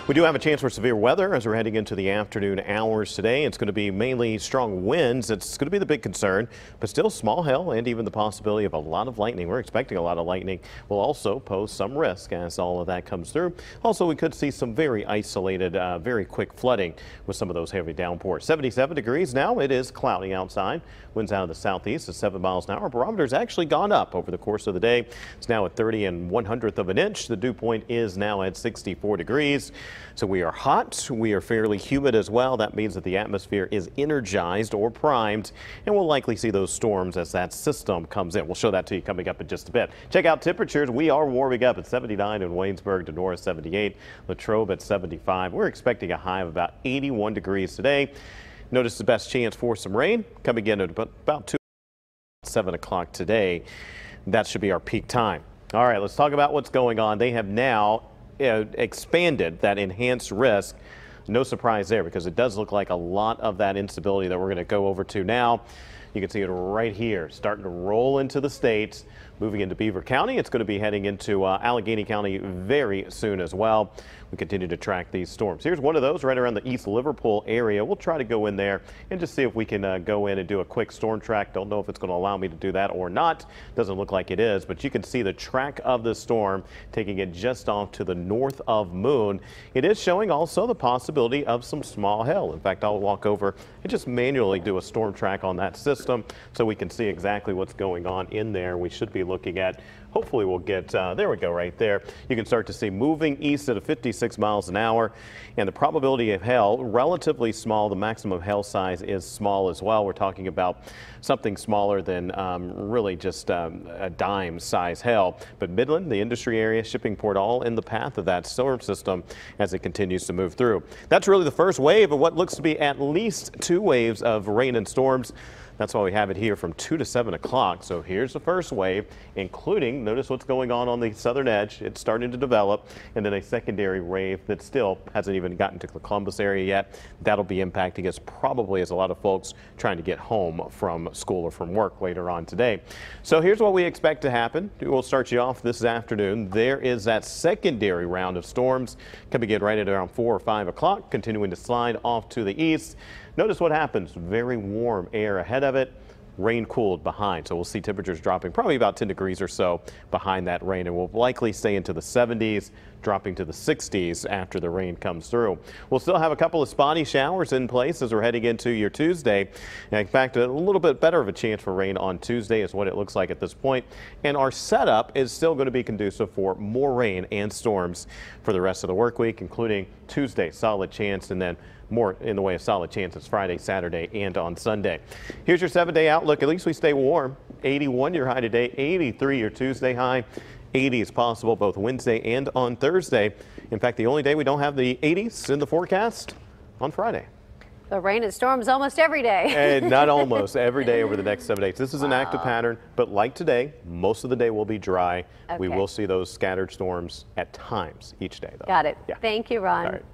We do have a chance for severe weather as we're heading into the afternoon hours today. It's going to be mainly strong winds. It's going to be the big concern, but still small hail and even the possibility of a lot of lightning. We're expecting a lot of lightning will also pose some risk as all of that comes through. Also, we could see some very isolated, very quick flooding with some of those heavy downpours. 77 degrees now. It is cloudy outside. Winds out of the southeast at 7 miles an hour. Barometer's actually gone up over the course of the day. It's now at 30 1/100 of an inch. The dew point is now at 64 degrees. So we are hot. We are fairly humid as well. That means that the atmosphere is energized or primed, and we'll likely see those storms as that system comes in. We'll show that to you coming up in just a bit. Check out temperatures. We are warming up at 79 in Waynesburg, Denora 78, Latrobe at 75. We're expecting a high of about 81 degrees today. Notice the best chance for some rain coming in at about 7 o'clock today. That should be our peak time. All right, let's talk about what's going on. They have now expanded that enhanced risk. No surprise there, because it does look like a lot of that instability that we're going to go over to now. You can see it right here, starting to roll into the state, moving into Beaver County. It's going to be heading into Allegheny County very soon as well. We continue to track these storms. Here's one of those right around the East Liverpool area. We'll try to go in there and just see if we can go in and do a quick storm track. Don't know if it's going to allow me to do that or not. Doesn't look like it is, but you can see the track of the storm taking it just off to the north of Moon. It is showing also the possibility of some small hail. In fact, I'll walk over and just manually do a storm track on that system so we can see exactly what's going on in there. We should be looking at, hopefully we'll get, there we go right there. You can start to see moving east at 56 miles an hour, and the probability of hail relatively small. The maximum hail size is small as well. We're talking about something smaller than really just a dime size hail. But Midland, the industry area, shipping port, all in the path of that storm system as it continues to move through. That's really the first wave of what looks to be at least 2 waves of rain and storms. That's why we have it here from 2 to 7 o'clock. So here's the first wave, including, notice what's going on the southern edge. It's starting to develop, and then a secondary wave that still hasn't even gotten to the Columbus area yet. That'll be impacting us probably as a lot of folks trying to get home from school or from work later on today. So here's what we expect to happen. We'll start you off this afternoon. There is that secondary round of storms coming in right at around 4 or 5 o'clock, continuing to slide off to the east. Notice what happens. Very warm air ahead of it. Rain cooled behind. So we'll see temperatures dropping probably about 10 degrees or so behind that rain, and we'll likely stay into the 70s, dropping to the 60s after the rain comes through. We'll still have a couple of spotty showers in place as we're heading into your Tuesday. In fact, a little bit better of a chance for rain on Tuesday is what it looks like at this point. And our setup is still going to be conducive for more rain and storms for the rest of the work week, including Tuesday, solid chance, and then more in the way of solid chances Friday, Saturday, and on Sunday. Here's your 7-day outlook. At least we stay warm. 81 your high today, 83 your Tuesday high. 80 is possible both Wednesday and on Thursday. In fact, the only day we don't have the 80s in the forecast on Friday. The rain and storms almost every day. And not almost every day over the next 7 days. This is an active pattern, but like today, most of the day will be dry. Okay. We will see those scattered storms at times each day, though. Got it. Yeah. Thank you, Ron. All right.